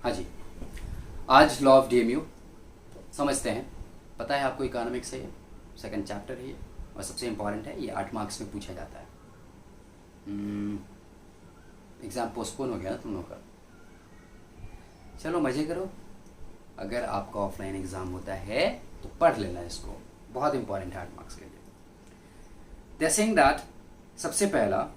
हाँ जी। आज law of DMU समझते हैं। पता है आपको इकोनॉमिक्स है, ये सेकंड चैप्टर है ये, और सबसे इम्पॉर्टेंट है। ये 8 मार्क्स में पूछा जाता है। एग्ज़ाम पोस्टपोन हो गया ना तुम लोग का। चलो मज़े करो। अगर आपका ऑफलाइन एग्ज़ाम होता है तो पढ़ लेना इसको, बहुत इंपॉर्टेंट है 8 मार्क्स के लिए। दे सेइंग दैट सबसे पहला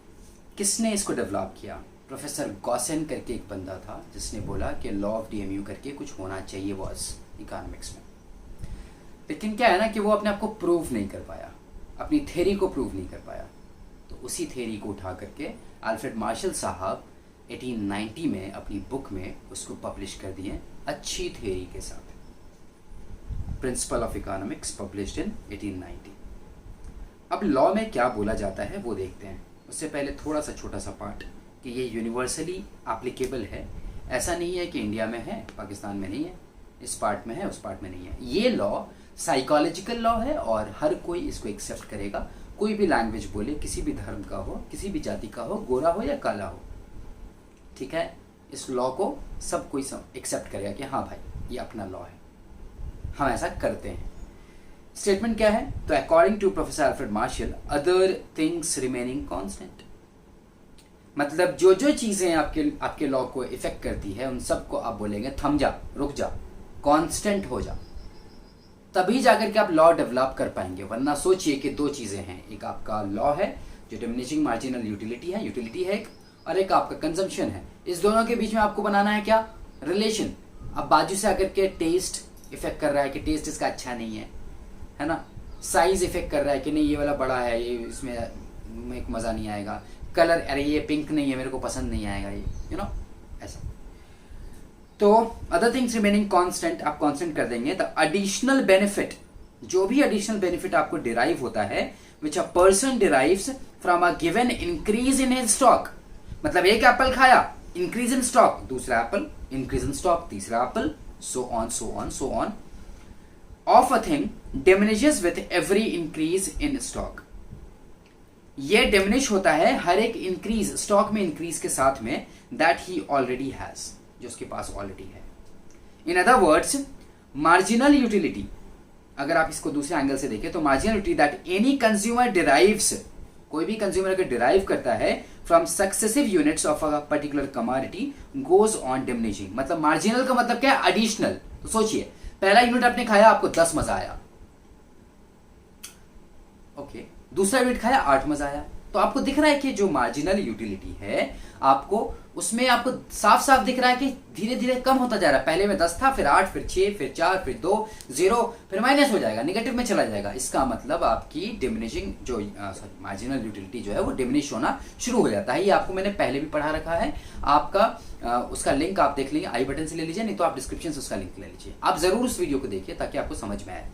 किसने इसको डेवलप किया? प्रोफेसर गॉसेन करके एक बंदा था जिसने बोला कि लॉ ऑफ डीएमयू करके कुछ होना चाहिए बॉस इकोनॉमिक्स में। लेकिन क्या है ना कि वो अपने आप को प्रूव नहीं कर पाया, अपनी थ्योरी को प्रूव नहीं कर पाया। तो उसी थ्योरी को उठा करके अल्फ्रेड मार्शल साहब 1890 में अपनी बुक में उसको पब्लिश कर दिए अच्छी थ्योरी के साथ। Principle of economics published in 1890। अब लॉ में क्या बोला जाता है वो देखते हैं। उससे पहले थोड़ा सा छोटा सा पार्ट कि ये यूनिवर्सली एप्लीकेबल है। ऐसा नहीं है कि इंडिया में है पाकिस्तान में नहीं है, इस पार्ट में है उस पार्ट में नहीं है। ये लॉ साइकोलॉजिकल लॉ है और हर कोई इसको एक्सेप्ट करेगा। कोई भी लैंग्वेज बोले, किसी भी धर्म का हो, किसी भी जाति का हो, गोरा हो या काला हो, ठीक है, इस लॉ को सब कोई एक्सेप्ट करेगा कि हाँ भाई ये अपना लॉ है, हम ऐसा करते हैं। स्टेटमेंट क्या है? तो according to professor Alfred Marshall other things remaining constant, मतलब जो जो चीजें आपके लॉ को इफेक्ट करती है उन सबको आप बोलेंगे थम जा, रुक जा, कांस्टेंट हो जा, तभी जाकर के आप लॉ डेवलप कर पाएंगे। वरना सोचिए कि दो चीजें हैं, एक आपका लॉ है जो डिमिनिशिंग मार्जिनल यूटिलिटी है एक, और एक आपका कंजम्पशन है। इस दोनों के बीच में आपको बनाना है क्या? रिलेशन। अब बाजू से आकर के टेस्ट इफेक्ट कर रहा है कि टेस्ट इसका अच्छा नहीं है ना। साइज इफेक्ट कर रहा है कि नहीं ये वाला बड़ा है, ये इसमें एक मजा नहीं आएगा। कलर, अरे ये पिंक नहीं है, मेरे को पसंद नहीं आएगा ये, ऐसा। तो अदर थिंग्स रिमेनिंग कांस्टेंट आप कांस्टेंट कर देंगे। तो एडिशनल बेनिफिट, जो भी एडिशनल बेनिफिट आपको डिराइव होता है which a person derives from a given increase in his stock, मतलब एक एप्पल खाया, इंक्रीज इन स्टॉक, दूसरा एप्पल इंक्रीज इन स्टॉक, तीसरा apple, so on of a thing diminishes with every increase in stock. ये diminish होता है हर एक increase, stock में इंक्रीज के साथ में, दैट ही ऑलरेडी हैज, जो उसके पास ऑलरेडी है। In other words marginal utility, अगर आप इसको दूसरे एंगल से देखें तो marginal utility that any consumer derives, कोई भी कंज्यूमर अगर डिराइव करता है from successive units of a particular commodity goes on diminishing. मतलब मार्जिनल का मतलब क्या है? एडिशनल। तो सोचिए पहला यूनिट आपने खाया, आपको 10 मजा आया, ओके, दूसरा यूनिट खाया 8 मजा आया। तो आपको दिख रहा है कि जो मार्जिनल यूटिलिटी है आपको उसमें आपको साफ साफ दिख रहा है कि धीरे धीरे कम होता जा रहा है। पहले में 10 था, फिर 8, फिर 6, फिर 4, फिर 2, 0, फिर माइनस हो जाएगा, नेगेटिव में चला जाएगा। इसका मतलब आपकी डिमिनिशिंग जो मार्जिनल यूटिलिटी जो है वो डिमिनिश होना शुरू हो जाता है। ये आपको मैंने पहले भी पढ़ा रखा है। आपका उसका लिंक आप देख लीजिए, आई बटन से ले लीजिए, नहीं तो आप डिस्क्रिप्शन से उसका लिंक ले लीजिए। आप जरूर उस वीडियो को देखिए ताकि आपको समझ में आए।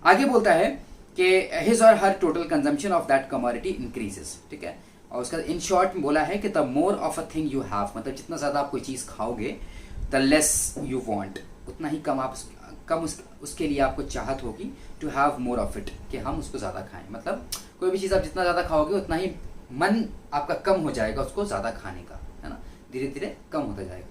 आगे बोलता है कि हिज और हर total consumption of that commodity increases, ठीक है। और उसका इन शॉर्ट बोला है कि the more of a thing you have, मतलब जितना ज्यादा आप कोई चीज खाओगे द लेस यू वांट, उतना ही कम आप उसके लिए आपको चाहत होगी to have more of it, कि हम उसको ज्यादा खाएं। मतलब कोई भी चीज आप जितना ज्यादा खाओगे उतना ही मन आपका कम हो जाएगा उसको ज्यादा खाने का, है ना, धीरे धीरे कम होता जाएगा।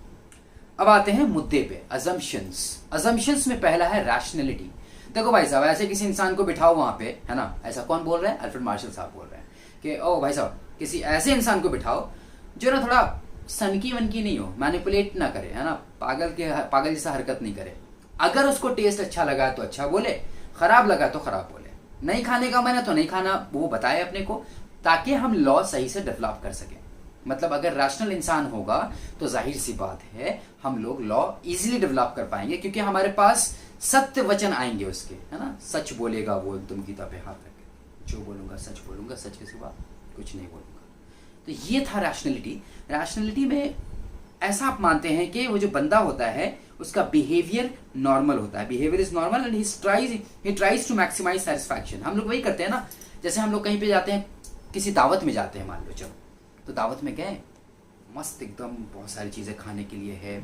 अब आते हैं मुद्दे पे, अजम्पशंस में पहला है रैशनैलिटी। देखो भाई साहब, ऐसे किसी इंसान को बिठाओ वहां पे, है ना, ऐसा कौन बोल रहे हैं? अल्फ्रेड मार्शल साहब बोल रहे हैं कि ओ भाई साहब किसी ऐसे इंसान को बिठाओ जो ना थोड़ा सनकी वनकी नहीं हो, मैनिपुलेट ना करे, है ना, पागल जैसा हरकत नहीं करे। अगर उसको टेस्ट अच्छा लगा तो अच्छा बोले, खराब लगा तो खराब बोले, नहीं खाने का मन है तो नहीं खाना, वो बताए अपने को, ताकि हम लॉ सही से डेवलप कर सके। मतलब अगर रैशनल इंसान होगा तो जाहिर सी बात है हम लोग लॉ इजीली डेवलप कर पाएंगे, क्योंकि हमारे पास सत्य वचन आएंगे उसके, है ना। सच बोलेगा वो तुम गीता पे हाथ रखे, जो बोलूंगा सच के सिवा कुछ नहीं बोलूंगा। तो ये था रैशनैलिटी में ऐसा आप मानते हैं कि वो जो बंदा होता है उसका बिहेवियर नॉर्मल होता है, behaviour is normal and he tries to maximise satisfaction. हम लोग वही करते हैं ना, जैसे हम लोग कहीं पे जाते हैं, किसी दावत में जाते हैं, मान लो, चलो तो दावत में गए, मस्त एकदम बहुत सारी चीज़ें खाने के लिए है,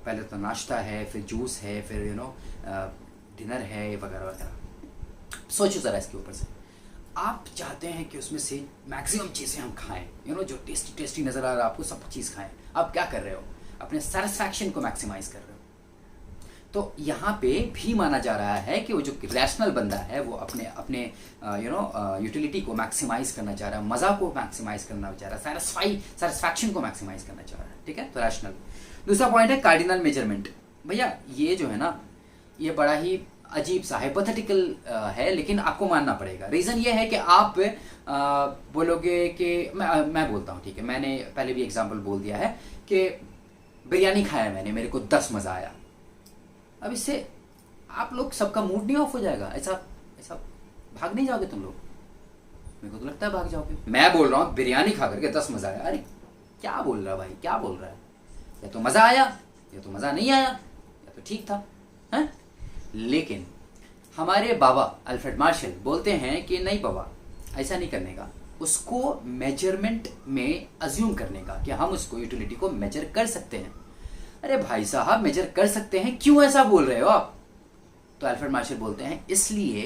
पहले तो नाश्ता है, फिर जूस है, फिर डिनर है वगैरह वगैरह। सोचो ज़रा इसके ऊपर से। आप चाहते हैं कि उसमें से मैक्सिमम चीज़ें हम खाएं, जो टेस्टी टेस्टी नज़र आ रहा है आपको सब चीज़ खाएं। आप क्या कर रहे हो, अपने सेटिस्फैक्शन को मैक्सिमाइज कर रहे हो। तो यहाँ पे भी माना जा रहा है कि वो जो रैशनल बंदा है वो अपने अपने यूटिलिटी को मैक्सिमाइज करना चाह रहा है, मज़ा को मैक्सिमाइज करना चाह रहा है, सेटिस्फैक्शन को मैक्सिमाइज करना चाह रहा है। ठीक है, तो रैशनल। दूसरा पॉइंट है कार्डिनल मेजरमेंट। भैया ये जो है ना, ये बड़ा ही अजीब सा हाइपोथेटिकल है, लेकिन आपको मानना पड़ेगा। रीज़न ये है कि आप बोलोगे कि मैं बोलता हूँ, ठीक है, मैंने पहले भी एग्जांपल बोल दिया है कि बिरयानी खाया मैंने, मेरे को 10 मज़ा आया। अब इससे आप लोग सबका मूड नहीं ऑफ हो जाएगा? ऐसा ऐसा भाग नहीं जाओगे तुम लोग? मेरे को तो लगता है भाग जाओगे। मैं बोल रहा हूँ बिरयानी खा करके 10 मज़ा आया। अरे क्या बोल रहा है भाई, क्या बोल रहा है? या तो मज़ा आया या तो मज़ा नहीं आया, या तो ठीक था, है? लेकिन हमारे बाबा अल्फ्रेड मार्शल बोलते हैं कि नहीं बाबा, ऐसा नहीं करने का, उसको मेजरमेंट में अज्यूम करने का, कि हम उसको यूटिलिटी को मेजर कर सकते हैं। अरे भाई साहब, मेजर कर सकते हैं, क्यों ऐसा बोल रहे हो आप? तो अल्फ्रेड मार्शल बोलते हैं इसलिए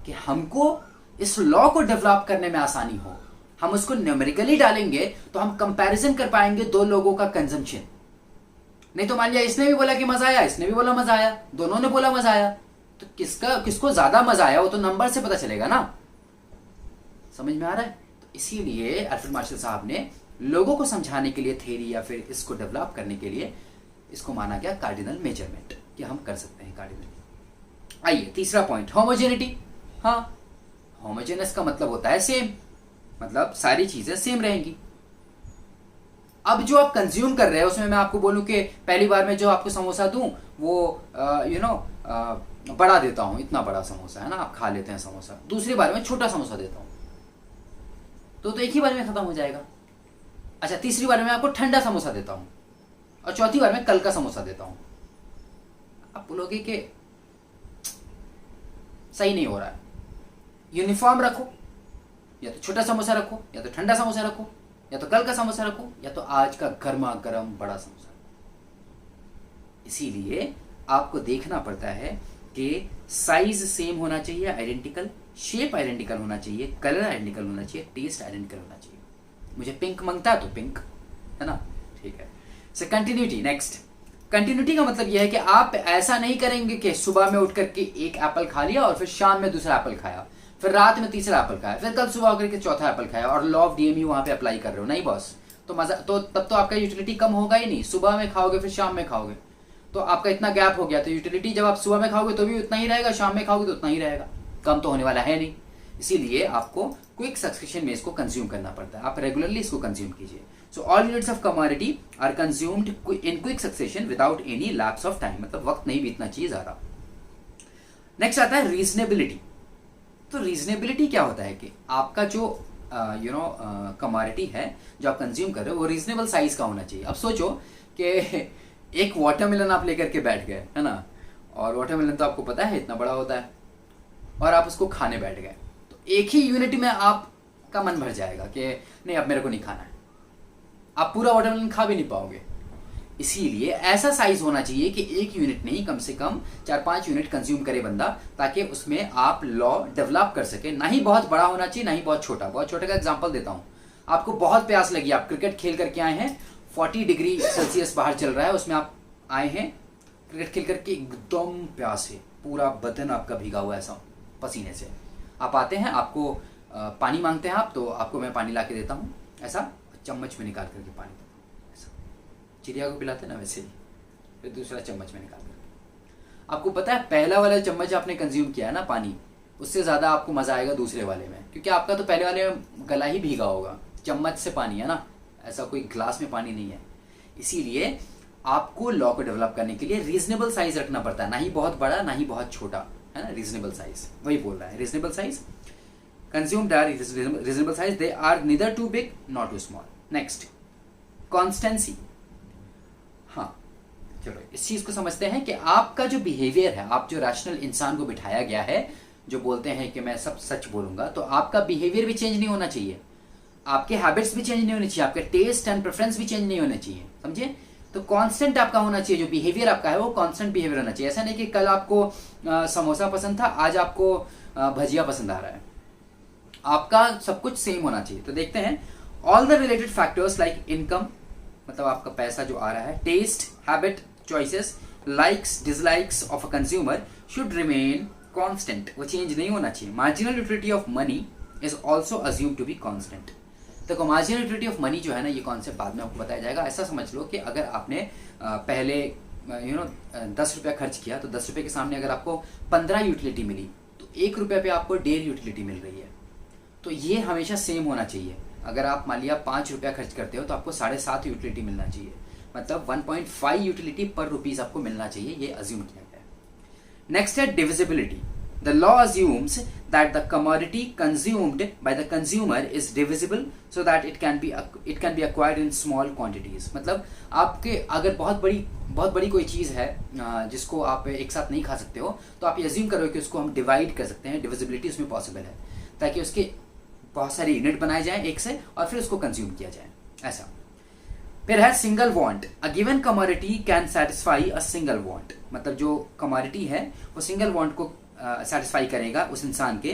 कि हमको इस लॉ को डेवलप करने में आसानी हो। हम उसको न्यूमेरिकली डालेंगे तो हम कंपैरिजन कर पाएंगे दो लोगों का कंजम्पशन। नहीं तो मान लिया इसने भी बोला कि मजा आया, इसने भी बोला मजा आया, दोनों ने बोला मजा आया, तो किसको ज्यादा मजा आया वो तो नंबर से पता चलेगा ना। समझ में आ रहा है? तो इसीलिए अल्फ्रेड मार्शल साहब ने लोगों को समझाने के लिए थ्योरी या फिर इसको डेवलप करने के लिए इसको माना गया कार्डिनल मेजरमेंट, कि हम कर सकते हैं कार्डिनल। आइए तीसरा पॉइंट, होमोजेनिटी। हाँ, होमोजेनस का मतलब होता है सेम, मतलब सारी चीजें सेम रहेंगी। अब जो आप कंज्यूम कर रहे हैं उसमें मैं आपको बोलूं कि पहली बार में जो आपको समोसा दूं वो बड़ा देता हूं, इतना बड़ा समोसा है ना, आप खा लेते हैं समोसा। दूसरी बार में छोटा समोसा देता हूं तो एक ही बार में खत्म हो जाएगा। अच्छा, तीसरी बार में आपको ठंडा समोसा देता हूं और चौथी बार में कल का समोसा देता हूं। आप बोलोगे कि सही नहीं हो रहा है, यूनिफॉर्म रखो, या तो छोटा समोसा रखो, या तो ठंडा समोसा रखो, या तो कल का समोसा रखो, या तो आज का गर्मा गर्म बड़ा समोसा। इसीलिए आपको देखना पड़ता है कि साइज सेम होना चाहिए, आइडेंटिकल, शेप आइडेंटिकल होना चाहिए, कलर आइडेंटिकल होना चाहिए, टेस्ट आइडेंटिकल होना चाहिए। मुझे पिंक मांगता है तो पिंक, है ना? ठीक है। सो कंटिन्यूटी। नेक्स्ट, कंटिन्यूटी का मतलब यह है कि आप ऐसा नहीं करेंगे कि सुबह में उठ करके एक एप्पल खा लिया और फिर शाम में दूसरा एप्पल खाया, फिर रात में तीसरा एप्पल खाया, फिर कल सुबह होकर के चौथा एप्पल खाया और लॉ ऑफ डीएमयू वहां पे अप्लाई कर रहे हो। नहीं बॉस, तो मजा तो तब तो आपका यूटिलिटी कम होगा ही नहीं। सुबह में खाओगे फिर शाम में खाओगे तो आपका इतना गैप हो गया, तो यूटिलिटी जब आप सुबह में खाओगे तो भी उतना ही रहेगा, शाम में खाओगे तो उतना ही रहेगा, कम तो होने वाला है नहीं। इसीलिए आपको क्विक सक्सेशन में इसको कंज्यूम करना पड़ता है, आप रेगुलरली इसको कंज्यूम कीजिए। So all units of commodity are consumed in quick succession without any lapse of time, मतलब वक्त नहीं बीतना चाहिए ज्यादा। नेक्स्ट आता है रीजनेबिलिटी। तो रीजनेबिलिटी क्या होता है कि आपका जो कमोडिटी है जो आप कंज्यूम कर रहे हो वो रीजनेबल साइज का होना चाहिए। अब सोचो कि एक वाटरमेलन आप लेकर के बैठ गए, है ना, और वाटरमेलन तो आपको पता है इतना बड़ा होता है, और आप उसको खाने बैठ गए, तो एक ही यूनिट में आपका मन भर जाएगा कि नहीं अब मेरे को नहीं खाना है, आप पूरा वाटरमेलन खा भी नहीं पाओगे। इसीलिए ऐसा साइज होना चाहिए कि एक यूनिट नहीं, कम से कम 4-5 यूनिट कंज्यूम करे बंदा, ताकि उसमें आप लॉ डेवलप कर सके। ना ही बहुत बड़ा होना चाहिए, ना ही बहुत छोटा। बहुत छोटे का एग्जांपल देता हूं, आपको बहुत प्यास लगी, आप क्रिकेट खेल करके आए हैं, 40 डिग्री सेल्सियस बाहर चल रहा है, उसमें आप आए हैं क्रिकेट खेल करके, एकदम प्यास है, पूरा बदन आपका भीगा हुआ ऐसा पसीने से। आप आते हैं, आपको पानी मांगते हैं आप, तो आपको मैं पानी ला के देता हूँ, ऐसा चम्मच में निकाल करके पानी देता हूँ, ऐसा चिड़िया को पिलाते ना वैसे ही, फिर दूसरा चम्मच में निकाल करके। आपको पता है पहला वाला चम्मच आपने कंज्यूम किया है ना पानी, उससे ज़्यादा आपको मज़ा आएगा दूसरे वाले में, क्योंकि आपका तो पहले वाले में गला ही भीगा होगा, चम्मच से पानी है ना, ऐसा कोई ग्लास में पानी नहीं है। इसीलिए आपको लॉ को डेवलप करने के लिए रीजनेबल साइज रखना पड़ता है, ना ही बहुत बड़ा ना ही बहुत छोटा, है ना, रीजनेबल साइज। वही बोल रहा है, reasonable size, consumed are reasonable size, they are neither too big not too small. Next, constancy. हाँ चलो इस चीज को समझते हैं कि आपका जो बिहेवियर है, आप जो रैशनल इंसान को बिठाया गया है, जो बोलते हैं कि मैं सब सच बोलूंगा, तो आपका बिहेवियर भी चेंज नहीं होना चाहिए, आपके हैबिट्स भी चेंज नहीं होने चाहिए, आपके टेस्ट एंड प्रेफरेंस भी चेंज नहीं होने चाहिए, समझे? तो कांस्टेंट आपका होना चाहिए, जो बिहेवियर आपका है वो कांस्टेंट बिहेवियर होना चाहिए। ऐसा नहीं कि कल आपको समोसा पसंद था, आज आपको भजिया पसंद आ रहा है, आपका सब कुछ सेम होना चाहिए। तो देखते हैं, all the related factors like income, मतलब आपका पैसा जो आ रहा है, taste, habit, choices, likes, dislikes of a consumer should remain constant, वो चेंज नहीं होना चाहिए। Marginal utility of money is also assume to be constant. देखो मार्जिनल यूटिलिटी ऑफ मनी जो है ना, ये कॉन्सेप्ट बाद में आपको बताया जाएगा। ऐसा समझ लो कि अगर आपने पहले 10 रुपया खर्च किया, तो 10 रुपये के सामने अगर आपको 15 यूटिलिटी मिली, तो 1 रुपये पे आपको 1.5 यूटिलिटी मिल रही है। तो ये हमेशा सेम होना चाहिए। अगर आप मान लिया 5 रुपया खर्च करते हो, तो आपको 7.5 यूटिलिटी मिलना चाहिए, मतलब 1.5 यूटिलिटी पर रुपीज आपको मिलना चाहिए, ये अज्यूम किया गया है। नेक्स्ट है divisibility. The law assumes that the commodity consumed by the consumer is divisible so that it can be acquired in small quantities। मतलब आपके अगर बहुत बड़ी कोई चीज़ है जिसको आप एक साथ नहीं खा सकते हो, तो आप ये अज्यूम करो कि उसको हम डिवाइड कर सकते हैं, डिविजिबिलिटी उसमें पॉसिबल है, ताकि उसके बहुत सारी यूनिट बनाए जाएं एक से और फिर उसको कंज्यूम किया जाए, ऐसा। फिर है single want. A given commodity can satisfy a single want, मतलब जो कमोडिटी है वो सिंगल वांट को सेटिस्फाई करेगा उस इंसान के।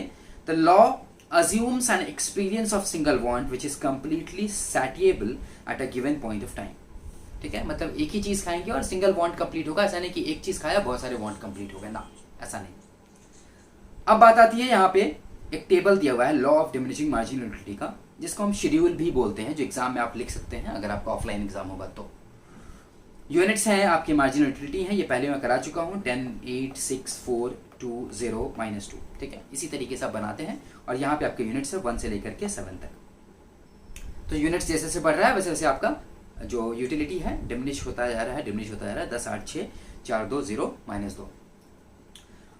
The law assumes an experience of single want which is completely satiable at a given point of time। ठीक है, मतलब एक ही चीज खाएंगे और सिंगल वांट कंप्लीट होगा, ऐसा नहीं कि एक चीज खाया बहुत सारे वांट कंप्लीट हो गए, ना, ऐसा नहीं। अब बात आती है यहाँ पे एक टेबल दिया हुआ है law of diminishing marginal utility का, जिसको हम शेड्यूल भी बोलते हैं, जो एग्जाम में आप लिख सकते हैं अगर आपका ऑफलाइन एग्जाम होगा तो। यूनिट्स हैं आपकी मार्जिनल यूटिलिटी हैं, ये पहले मैं करा चुका हूँ, 10, 8, 6, 4, 2, 0, -2। ठीक है, इसी तरीके से आप बनाते हैं और यहाँ पे आपके यूनिट्स है 1 से लेकर के 7 तक। तो यूनिट्स जैसे जैसे बढ़ रहा है वैसे वैसे आपका जो यूटिलिटी है डिमिनिश होता जा रहा है, 10, 8, 6, 4, 2, 0, -2।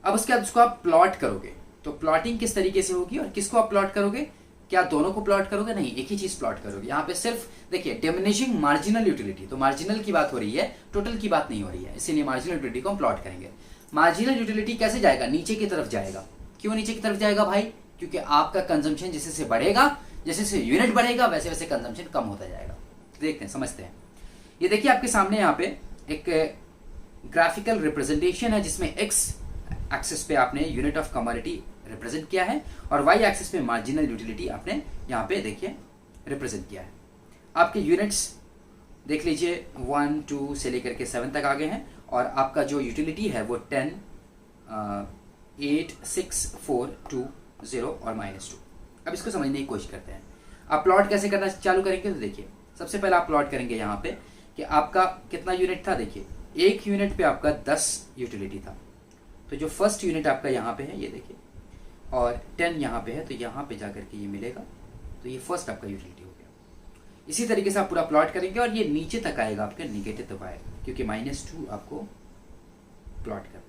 अब उसके बाद उसको आप प्लॉट करोगे, तो प्लॉटिंग किस तरीके से होगी और किसको आप प्लॉट करोगे? क्या दोनों को प्लॉट करोगे? नहीं, एक ही चीज प्लॉट करोगे। यहाँ पे सिर्फ देखिए डिमिनिशिंग मार्जिनल यूटिलिटी, तो मार्जिनल की बात हो रही है, टोटल की बात नहीं हो रही है, इसीलिए मार्जिनल यूटिलिटी को हम प्लॉट करेंगे। मार्जिनल यूटिलिटी कैसे जाएगा? नीचे की तरफ जाएगा। क्यों नीचे की तरफ जाएगा भाई? क्योंकि आपका कंजम्पशन जैसे से बढ़ेगा, जैसे से यूनिट बढ़ेगा, वैसे वैसे कंजम्पशन कम होता जाएगा। तो देखते हैं, समझते हैं। ये देखिए आपके सामने यहाँ पे एक ग्राफिकल रिप्रेजेंटेशन है जिसमें एक्स एक्सिस पे आपने यूनिट ऑफ कमोडिटी रिप्रेजेंट किया है और वाई एक्सिस पे मार्जिनल यूटिलिटी आपने यहाँ पे देखिए रिप्रेजेंट किया है। आपके यूनिट्स देख लीजिए 1, 2 से लेकर के 7 तक आ गए हैं और आपका जो यूटिलिटी है वो 10, 8, 6, 4, 2, 0 और -2। अब इसको समझने की कोशिश करते हैं। आप प्लॉट कैसे करना चालू करेंगे? तो देखिए सबसे पहले आप प्लॉट करेंगे यहाँ पे कि आपका कितना यूनिट था। देखिए एक यूनिट पे आपका 10 यूटिलिटी था, तो जो फर्स्ट यूनिट आपका यहाँ पे है ये देखिए, और 10 यहाँ पे है, तो यहाँ पे जाकर के ये मिलेगा, तो ये फर्स्ट आपका यूटिलिटी हो गया। इसी तरीके से आप पूरा प्लॉट करेंगे और ये नीचे तक आएगा आपके निगेटिव तक आएगा, क्योंकि -2 आपको प्लॉट करना है।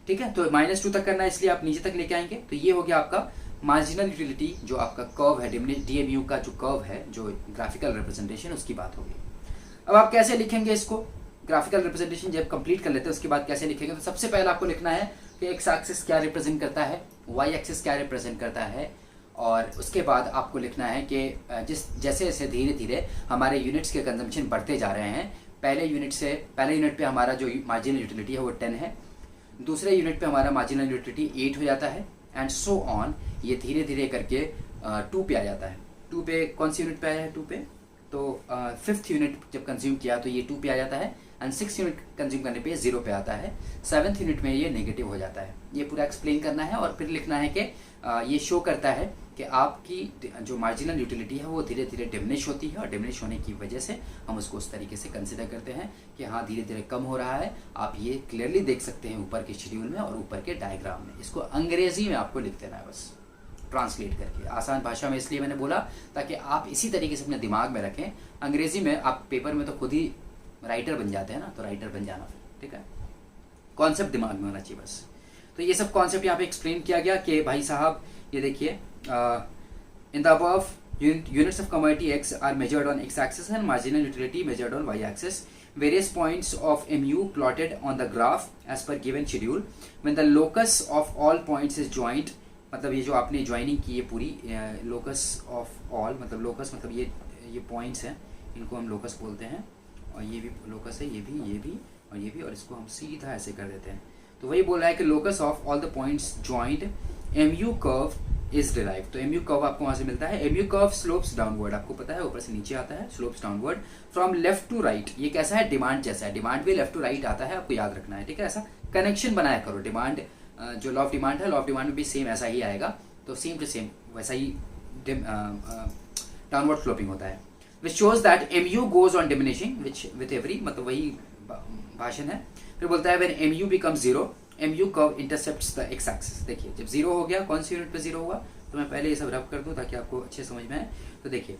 ठीक है, तो -2 तक करना है, इसलिए आप नीचे तक लेके आएंगे। तो ये हो गया आपका मार्जिनल यूटिलिटी, जो आपका कर्व है डीएमयू का जो कर्व है, जो ग्राफिकल रिप्रेजेंटेशन, उसकी बात होगी। अब आप कैसे लिखेंगे इसको? ग्राफिकल रिप्रेजेंटेशन जब कंप्लीट कर लेते हैं उसके बाद कैसे लिखेंगे? तो सबसे पहले आपको लिखना है कि एक्स एक्सिस क्या रिप्रेजेंट करता है, वाई एक्सिस क्या रिप्रेजेंट करता है, और उसके बाद आपको लिखना है कि जैसे जैसे धीरे धीरे हमारे यूनिट्स के कंजम्पशन बढ़ते जा रहे हैं, पहले यूनिट पे हमारा जो मार्जिनल यूटिलिटी है वो 10 है, दूसरे यूनिट पे हमारा मार्जिनल यूटिलिटी 8 हो जाता है, एंड सो ऑन। ये धीरे धीरे करके 2 पे आ जाता है। 2 पे कौन सी यूनिट पे आया है? 2 पे तो 5th यूनिट जब कंज्यूम किया तो ये 2 पे आ जाता है, एंड 6th यूनिट कंज्यूम करने पे ये 0 पे आता है, 7th यूनिट में ये नेगेटिव हो जाता है। ये पूरा एक्सप्लेन करना है और फिर लिखना है कि ये शो करता है कि आपकी जो मार्जिनल यूटिलिटी है वो धीरे धीरे डिमिनिश होती है, और डिमिनिश होने की वजह से हम उसको उस तरीके से कंसिडर करते हैं कि हाँ धीरे धीरे कम हो रहा है। आप ये क्लियरली देख सकते हैं ऊपर के शेड्यूल में और ऊपर के डायग्राम में। इसको अंग्रेजी में आपको लिख देना है, बस ट्रांसलेट करके, आसान भाषा में इसलिए मैंने बोला ताकि आप इसी तरीके से अपने दिमाग में रखें। अंग्रेजी में आप पेपर में तो खुद ही राइटर बन जाते हैं ना, तो राइटर बन जाना फिर, ठीक है। कॉन्सेप्ट दिमाग में होना चाहिए बस। तो ये सब कॉन्सेप्ट यहाँ पे एक्सप्लेन किया गया कि भाई साहब ये देखिए, in the above units of commodity X are measured on X axis and marginal utility measured on Y axis. Various points of MU plotted on the graph as per given schedule. When the locus of all points is joined, मतलब ये जो आपने joining की है पूरी, locus of all मतलब locus मतलब ये पॉइंट्स हैं, इनको हम लोकस बोलते हैं, और ये भी लोकस है, ये भी और ये भी, और इसको हम सीधा ऐसे कर देते हैं। तो वही बोल रहा है कि locus of all the points joint MU curve is derive. तो एमयू कर्व आपको वहां से मिलता है। एमयू कर्व स्लोप्स डाउनवर्ड, आपको पता है ऊपर से नीचे आता है, slopes downward from left to right. ये कैसा है, डिमांड जैसा है, डिमांड भी लेफ्ट टू राइट आता है, आपको याद रखना है, ठीक है। ऐसा कनेक्शन बनाया करो, डिमांड जो लॉ ऑफ डिमांड है, लॉ ऑफ डिमांड में भी सेम ऐसा ही आएगा, तो सेम टू सेम वैसा ही डाउनवर्ड स्लोपिंग होता है। Which shows that MU goes on diminishing which with every, मतलब वही भाषण है। फिर बोलता है when MU become zero MU curve intercepts the x axis. देखिए जब जीरो हो गया, कौन सी यूनिट पे जीरो हुआ, तो मैं पहले ये सब रब कर दूं ताकि आपको अच्छे समझ में आए। तो देखिए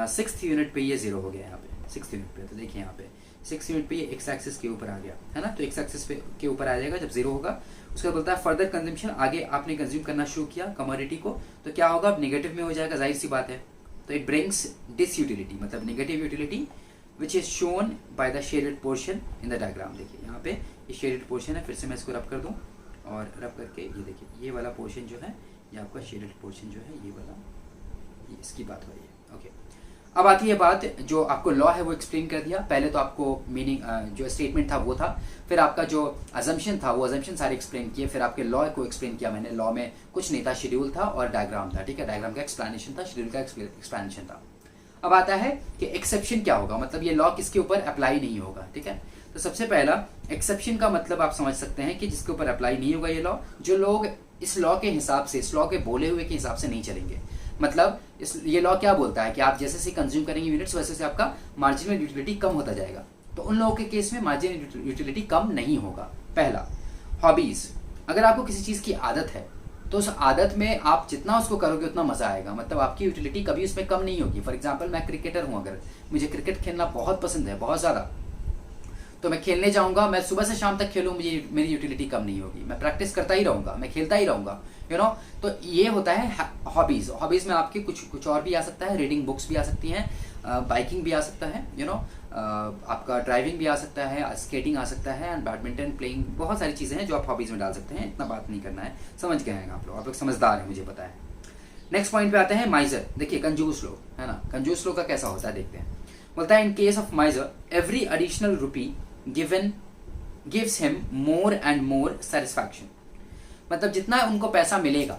6th यूनिट पे ये जीरो हो गया यहाँ पे, 6th यूनिट पे। तो देखिए यहाँ पे 6th यूनिट पे ये एक्स एक्सिस के ऊपर आ गया है ना, तो एक्स एक्सिस के ऊपर आ जाएगा जब जीरो होगा। उसके बाद बोलता है फर्दर कंजम्पशन, आगे आपने कंज्यूम करना शुरू किया कमोडिटी को, तो क्या होगा, अब नेगेटिव में हो जाएगा, जाहिर सी बात है। तो इट ब्रिंग्स डिसयूटिलिटी, मतलब negative utility which is shown by the shaded portion in the diagram. देखिए यहाँ पे ये शेडेड पोर्शन है, फिर से मैं इसको रब कर दूं और रब करके ये देखिए ये वाला पोर्शन जो है, ये आपका शेडेड पोर्शन जो है, ये वाला, ये इसकी बात हो रही है। ओके, अब आती है बात, जो आपको लॉ है वो एक्सप्लेन कर दिया। पहले तो आपको मीनिंग जो स्टेटमेंट था वो था, फिर आपका जो अजम्पशन था वो अजम्पशन सारे एक्सप्लेन किए, फिर आपके लॉ को एक्सप्लेन किया मैंने। लॉ में कुछ नहीं था, शेड्यूल था और डायग्राम था, ठीक है। डायग्राम का एक्सप्लेनेशन था, शेड्यूल का एक्सप्लेनेशन था। अब आता है कि एक्सेप्शन क्या होगा, मतलब ये लॉ किसके ऊपर अप्लाई नहीं होगा, ठीक है। तो सबसे पहला एक्सेप्शन का मतलब आप समझ सकते हैं कि जिसके ऊपर अप्लाई नहीं होगा ये लॉ, जो लोग इस लॉ के हिसाब से, इस लॉ के बोले हुए के हिसाब से नहीं चलेंगे। मतलब ये लॉ क्या बोलता है कि आप जैसे से कंज्यूम करेंगे यूनिट्स, वैसे से आपका मार्जिनल यूटिलिटी कम होता जाएगा। तो उन लोगों के केस में मार्जिनल यूटिलिटी कम नहीं होगा। पहला, हॉबीज, अगर आपको किसी चीज की आदत है तो उस आदत में आप जितना उसको करोगे उतना मजा आएगा, मतलब आपकी यूटिलिटी कभी उसमें कम नहीं होगी। फॉर एग्जांपल मैं क्रिकेटर हूं, अगर मुझे क्रिकेट खेलना बहुत पसंद है, बहुत ज्यादा, तो मैं खेलने जाऊंगा, मैं सुबह से शाम तक खेलूं, मुझे मेरी यूटिलिटी कम नहीं होगी, मैं प्रैक्टिस करता ही रहूंगा, मैं खेलता ही रहूंगा, यू नो। तो ये होता है हॉबीज। हॉबीज में आपके कुछ और भी आ सकता है, रीडिंग बुक्स भी आ सकती हैं, बाइकिंग भी आ सकता है, यू नो, आपका ड्राइविंग भी आ सकता है, स्केटिंग आ सकता है, एंड बैडमिंटन प्लेइंग, बहुत सारी चीजें हैं जो आप हॉबीज में डाल सकते हैं। इतना बात नहीं करना है, समझ गए हैं आप लोग समझदार हैं, मुझे पता है। नेक्स्ट पॉइंट पे आते हैं माइजर। देखिए कंजूस लोग है ना, कंजूस लोग का कैसा होता है देखते हैं। बोलता है in case of माइजर every additional rupee gives him more and more satisfaction। मतलब जितना उनको पैसा मिलेगा,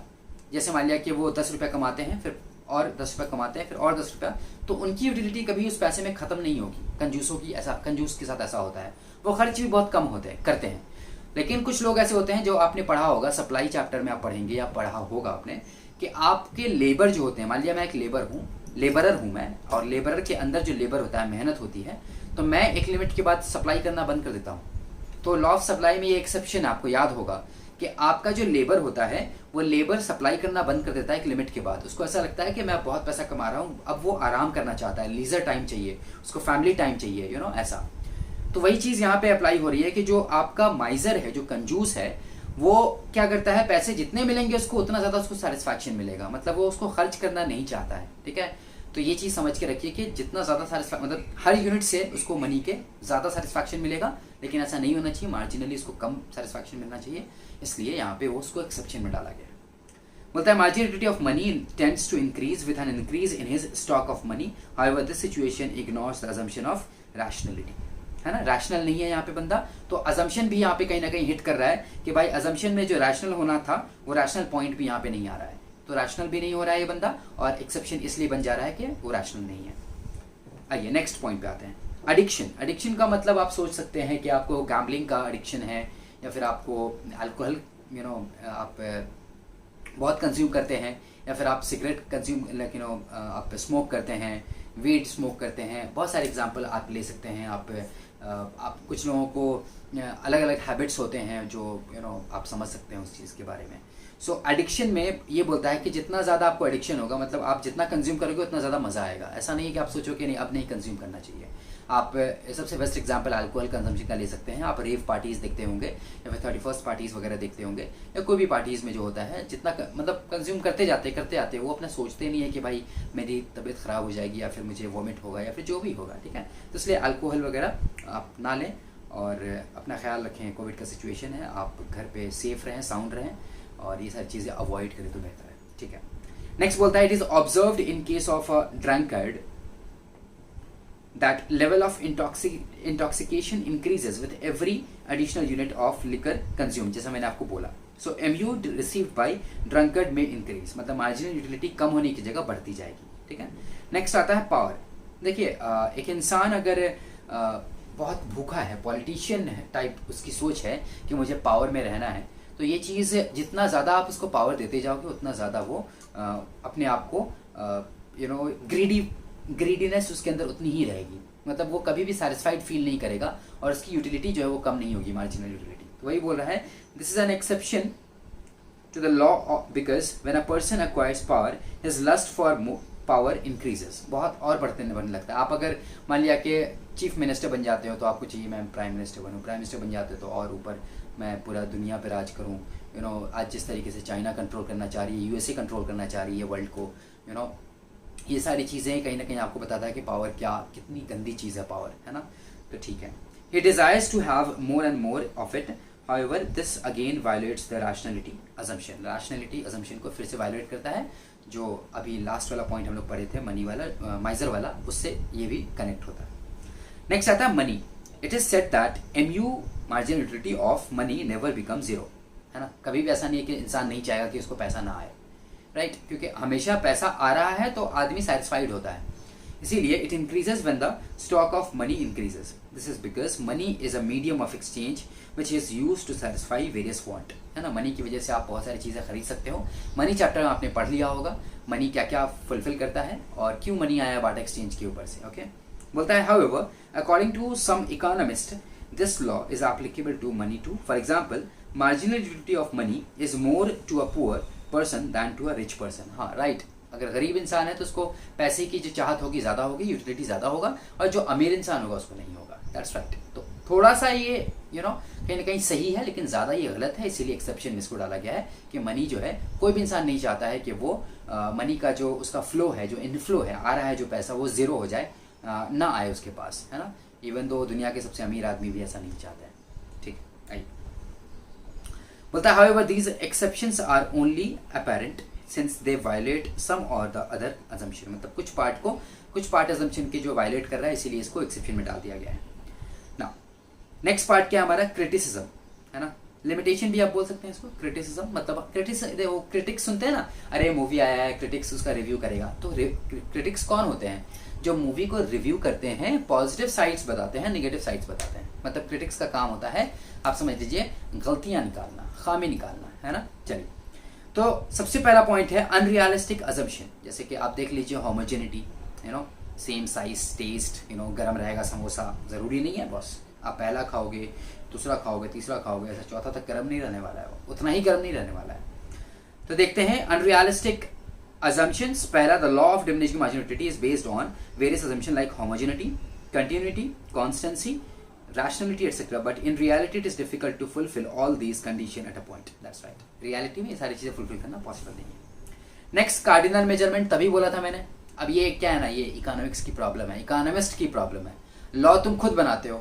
जैसे मान लिया कि वो 10 रुपया कमाते हैं, फिर और 10 रुपया कमाते हैं, फिर और 10 रुपया, तो उनकी यूटिलिटी कभी उस पैसे में खत्म नहीं होगी। कंजूसों की ऐसा, कंजूस के साथ ऐसा होता है, वो खर्च भी बहुत कम करते हैं। लेकिन कुछ लोग ऐसे होते हैं, जो आपने पढ़ा होगा, सप्लाई चैप्टर में आप पढ़ेंगे या पढ़ा होगा आपने, कि आपके लेबर जो होते हैं, मान लिया मैं एक लेबरर हूं मैं, और लेबरर के अंदर जो लेबर होता है, मेहनत होती है, तो मैं एक लिमिट के बाद सप्लाई करना बंद कर देता हूँ। तो लॉ ऑफ सप्लाई में ये एक्सेप्शन आपको याद होगा कि आपका जो लेबर होता है वो लेबर सप्लाई करना बंद कर देता है एक लिमिट के बाद। उसको ऐसा लगता है कि मैं बहुत पैसा कमा रहा हूँ, अब वो आराम करना चाहता है, लीजर टाइम चाहिए उसको, फैमिली टाइम चाहिए, यू नो, ऐसा। तो वही चीज यहाँ पे अप्लाई हो रही है कि जो आपका माइजर है, जो कंजूस है, वो क्या करता है, पैसे जितने मिलेंगे उसको उतना ज्यादा उसको सेटिस्फैक्शन मिलेगा, मतलब वो उसको खर्च करना नहीं चाहता है, ठीक है। तो ये चीज समझ के रखिए कि जितना ज्यादा सेटिस्फैक्शन, मतलब हर यूनिट से उसको मनी के ज्यादा सेटिस्फैक्शन मिलेगा, लेकिन ऐसा नहीं होना चाहिए, मार्जिनली उसको कम सेटिस्फैक्शन मिलना चाहिए, इसलिए यहाँ पे वो उसको एक्सेप्शन में डाला गया। बोलता है marginality of money tends to increase with an increase in his stock of money, however this situation ignores the assumption of rationality, है ना। रैशनल नहीं है यहाँ पे बंदा, तो अजम्पशन भी यहाँ पे कहीं ना कहीं हिट कर रहा है कि भाई अजम्पशन में जो रैशनल होना था वो रैशनल पॉइंट भी यहाँ पे नहीं आ रहा है, तो रैशनल भी नहीं हो रहा है ये बंदा, और एक्सेप्शन इसलिए बन जा रहा है कि वो रैशनल नहीं है। आइए नेक्स्ट पॉइंट पे आते हैं, एडिक्शन। एडिक्शन का मतलब आप सोच सकते हैं कि आपको गैम्बलिंग का एडिक्शन है, या फिर आपको अल्कोहल, यू नो, आप बहुत कंज्यूम करते हैं, या फिर आप cigarette consume, like you know, आप स्मोक करते हैं, वीड स्मोक करते हैं, बहुत सारे एग्जांपल आप ले सकते हैं। आप कुछ लोगों को अलग अलग हैबिट्स होते हैं जो यू नो आप समझ सकते हैं उस चीज़ के बारे में। सो एडिक्शन में ये बोलता है कि जितना ज़्यादा आपको एडिक्शन होगा, मतलब आप जितना कंज्यूम करोगे उतना ज़्यादा मज़ा आएगा। ऐसा नहीं है कि आप सोचो कि नहीं अब नहीं कंज्यूम करना चाहिए। आप सबसे बेस्ट एग्जांपल अल्कोहल कंजम्पशन का ले सकते हैं। आप रेव पार्टीज़ देखते होंगे, या फिर 31st पार्टीज़ वगैरह देखते होंगे, या कोई भी पार्टीज़ में जो होता है, जितना मतलब कंज्यूम करते आते वो अपना सोचते नहीं है कि भाई मेरी तबीयत ख़राब हो जाएगी, या फिर मुझे वॉमिट होगा, या फिर जो भी होगा, ठीक है। तो इसलिए अल्कोहल वगैरह आप ना लें, और अपना ख्याल रखें। कोविड का सिचुएशन है, आप घर पे सेफ रहें, साउंड रहें, और ये सारी चीज़ें अवॉइड करें तो बेहतर है, ठीक है। नेक्स्ट बोलता है it is observed in case of a drunkard that level of intoxication increases with every additional unit of liquor consume. जैसा मैंने आपको बोला, सो MU रिसीव्ड बाय ड्रंकर्ड में इंक्रीज, मतलब मार्जिनल यूटिलिटी कम होने की जगह बढ़ती जाएगी, ठीक है। नेक्स्ट आता है पावर। देखिए एक इंसान अगर बहुत भूखा है, पॉलिटिशियन टाइप उसकी सोच है कि मुझे पावर में रहना है, तो ये चीज़ जितना ज़्यादा आप उसको पावर देते जाओगे उतना ज़्यादा वो अपने आप को ग्रीडीनेस उसके अंदर उतनी ही रहेगी, मतलब वो कभी भी सेटिस्फाइड फील नहीं करेगा और उसकी यूटिलिटी जो है वो कम नहीं होगी, मार्जिनल यूटिलिटी। तो वही बोल रहा है, this is an exception to the law because when a person acquires power his lust for power increases, बहुत और बढ़ने लगता है। आप अगर मान लिया कि चीफ मिनिस्टर बन जाते हो तो आपको चाहिए मैं प्राइम मिनिस्टर बनूँ, प्राइम मिनिस्टर बन जाते हो तो और ऊपर मैं पूरा दुनिया पे राज करूँ, आज जिस तरीके से चाइना कंट्रोल करना चाह रही है, USA कंट्रोल करना चाह रही है वर्ल्ड को, ये सारी चीज़ें कहीं ना कहीं आपको बताता है कि पावर कितनी गंदी चीज़ है पावर, है ना। तो ठीक है, he desires to have more and more of it, however this again violates the rationality assumption, rationality assumption को फिर से वायलेट करता है, जो अभी लास्ट वाला पॉइंट हम लोग पढ़े थे मनी वाला, माइजर वाला, उससे ये भी कनेक्ट होता है। नेक्स्ट आता है money. It is said that MU marginal utility of money never become zero, है ना। कभी भी ऐसा नहीं है कि इंसान नहीं चाहेगा कि उसको पैसा ना आए, राइट, क्योंकि हमेशा पैसा आ रहा है तो आदमी सेटिस्फाइड होता है, इसीलिए it increases when the stock of money increases. This is because money is a medium of exchange which is use to satisfy various want, है ना। मनी की वजह से आप बहुत सारी चीज़ें खरीद सकते हो। मनी चैप्टर में आपने पढ़ लिया होगा मनी क्या क्या फुलफिल करता है और क्यों मनी आया बाटा एक्सचेंज के ऊपर से, ओके। बोलता है however according to some economist this law is applicable to money too, for example marginal utility of money is more to a poor person than to a rich person. हाँ right, अगर गरीब इंसान है तो उसको पैसे की जो चाहत होगी ज़्यादा होगी, यूटिलिटी ज़्यादा होगा, और जो अमीर इंसान होगा उसको नहीं होगा, दैट्स राइट। तो थोड़ा सा ये कहीं ना कहीं सही है, लेकिन ज़्यादा ये गलत है, इसीलिए एक्सेप्शन इसको डाला गया है कि मनी जो है कोई भी इंसान नहीं चाहता है कि वो मनी का जो उसका फ्लो है, जो इनफ्लो है, आ रहा है जो पैसा, वो ज़ीरो हो जाए, ना आए उसके पास, है ना। इवन दो दुनिया के सबसे अमीर आदमी भी ऐसा नहीं चाहता है, ठीक है। बोलता है however these exceptions are only apparent since they violate some or the other assumption, मतलब कुछ पार्ट अजम्पशन के जो वायलेट कर रहा है, इसीलिए इसको एक्सेप्शन में डाल दिया गया है। ना नेक्स्ट पार्ट क्या हमारा, क्रिटिसिज्म, है ना। लिमिटेशन भी आप बोल सकते हैं इसको, क्रिटिसिज्म, मतलब क्रिटिक्स सुनते हैं ना, अरे मूवी आया है, क्रिटिक्स उसका रिव्यू करेगा, तो क्रिटिक्स कौन होते हैं, जो मूवी को रिव्यू करते हैं, पॉजिटिव साइड्स बताते हैं, नेगेटिव साइड्स बताते हैं, मतलब क्रिटिक्स का काम होता है, आप समझ लीजिए, गलतियां निकालना, खामी निकालना, है ना। चलिए, तो सबसे पहला पॉइंट है अनरियलिस्टिक अजम्पशन, जैसे कि आप देख लीजिए होमोजेनिटी, सेम साइज, टेस्ट, गर्म रहेगा समोसा, ज़रूरी नहीं है बॉस, आप पहला खाओगे, दूसरा खाओगे, तीसरा खाओगे, ऐसा चौथा तक गर्म नहीं रहने वाला है, वो उतना ही गर्म नहीं रहने वाला है। तो देखते हैं अनरियलिस्टिक assumptions. पहला, the law of diminishing marginality is based on various assumptions like homogeneity, continuity, constancy, rationality, etc. But in reality, it is difficult to fulfill all these conditions at a point. That's right. Reality में ये सारी चीजें fulfill करना possible नहीं है। Next, cardinal measurement, तभी बोला था मैंने। अब ये क्या है ना, ये इकोनॉमिक्स की प्रॉब्लम है, इकोनॉमिस्ट की प्रॉब्लम है। लॉ तुम खुद बनाते हो,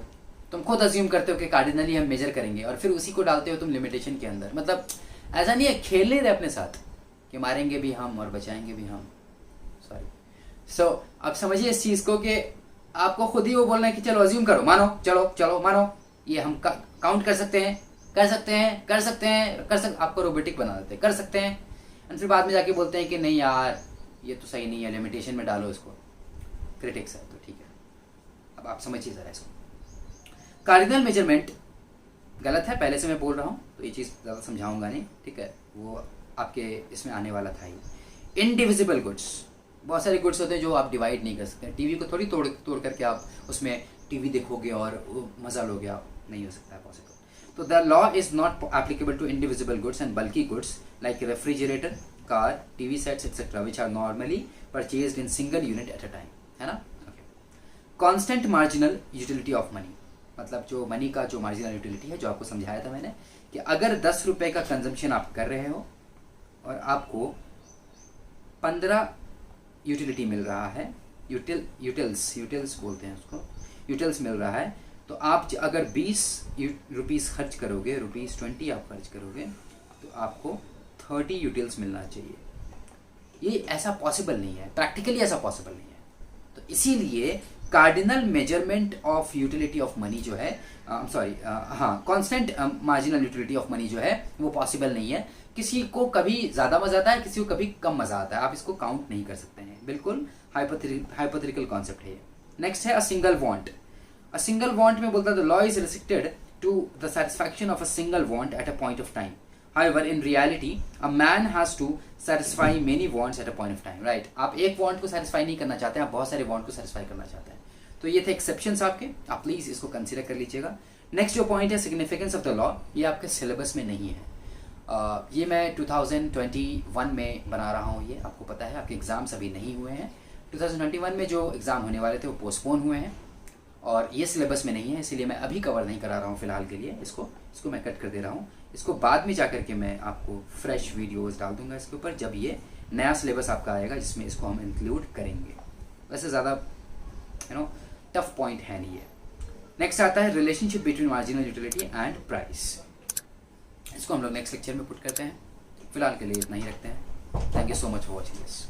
तुम खुद अज्यूम करते हो कि कार्डिनली हम मेजर करेंगे और फिर उसी को डालते हो तुम लिमिटेशन के अंदर। मतलब ऐसा नहीं है, खेल नहीं रहे अपने साथ कि मारेंगे भी हम और बचाएंगे भी हम, सॉरी। सो अब समझिए इस चीज़ को कि आपको खुद ही वो बोलना है कि चलो अज्यूम करो, मानो, चलो मानो, ये हम काउंट कर सकते हैं, आपको रोबोटिक बना देते हैं, कर सकते हैं, और फिर बाद में जाके बोलते हैं कि नहीं यार ये तो सही नहीं है, लिमिटेशन में डालो इसको, क्रिटिक्स है। तो ठीक है, अब आप समझिए ज़रा इसको। कार्डिनल मेजरमेंट गलत है, पहले से मैं बोल रहा हूँ, तो ये चीज़ ज़्यादा समझाऊंगा नहीं, ठीक है, वो आपके इसमें आने वाला था ही। इनडिविजिबल गुड्स, बहुत सारे गुड्स होते हैं जो आप डिवाइड नहीं कर सकते। टीवी को थोड़ी तोड़ करके आप उसमें टीवी देखोगे और मज़ा लोगे, आप नहीं हो सकता है पॉसिबल। तो the law is not applicable to indivisible goods and बल्कि goods like refrigerator, car, TV sets etcetera which are normally purchased in single unit at a time, है ना। Constant marginal utility of money, मतलब जो money का जो marginal utility है, जो आपको समझाया था मैंने कि अगर 10 रुपये का कंजम्पशन आप कर रहे हो और आपको 15 यूटिलिटी मिल रहा है, यूटिल्स बोलते हैं उसको, यूटिल्स मिल रहा है, तो आप अगर 20 रुपीज़ खर्च करोगे, ₹20 आप खर्च करोगे, तो आपको 30 यूटिल्स मिलना चाहिए। ये ऐसा पॉसिबल नहीं है, प्रैक्टिकली ऐसा पॉसिबल नहीं है। तो इसीलिए cardinal measurement of utility of money जो है, सॉरी हाँ, constant marginal utility of money जो है वो पॉसिबल नहीं है। किसी को कभी ज़्यादा मज़ा आता है, किसी को कभी कम मज़ा आता है, आप इसको काउंट नहीं कर सकते हैं, बिल्कुल हाइपोथेटिकल कॉन्सेप्ट है ये। नेक्स्ट है a single want. A single want में बोलता है the law is restricted to the satisfaction of a single want at a point of time. However, in reality, a man has to satisfy many wants at a point of time, right? आप एक want को satisfy नहीं करना चाहते हैं, आप बहुत सारे वांट को सेटिस्फाई करना चाहते हैं। तो ये थे एक्सेप्शंस आपके, आप प्लीज इसको कंसीडर कर लीजिएगा। नेक्स्ट जो पॉइंट है सिग्निफिकेंस ऑफ द लॉ, ये आपके सिलेबस में नहीं है। ये मैं 2021 में बना रहा हूँ, ये आपको पता है, आपके एग्जाम्स अभी नहीं हुए हैं। 2021 में जो एग्ज़ाम होने वाले थे वो पोस्टपोन हुए हैं और ये सिलेबस में नहीं है, इसीलिए मैं अभी कवर नहीं करा रहा हूँ फिलहाल के लिए। इसको मैं कट कर दे रहा हूँ। इसको बाद में जा करके मैं आपको फ्रेश वीडियोस डाल दूंगा इसके ऊपर, जब ये नया सिलेबस आपका आएगा जिसमें इसको हम इंक्लूड करेंगे। वैसे ज़्यादा टफ पॉइंट है नहीं है। नेक्स्ट आता है relationship between marginal utility and price. इसको हम लोग नेक्स्ट लेक्चर में पुट करते हैं, फिलहाल के लिए इतना ही रखते हैं। Thank you so much for watching this.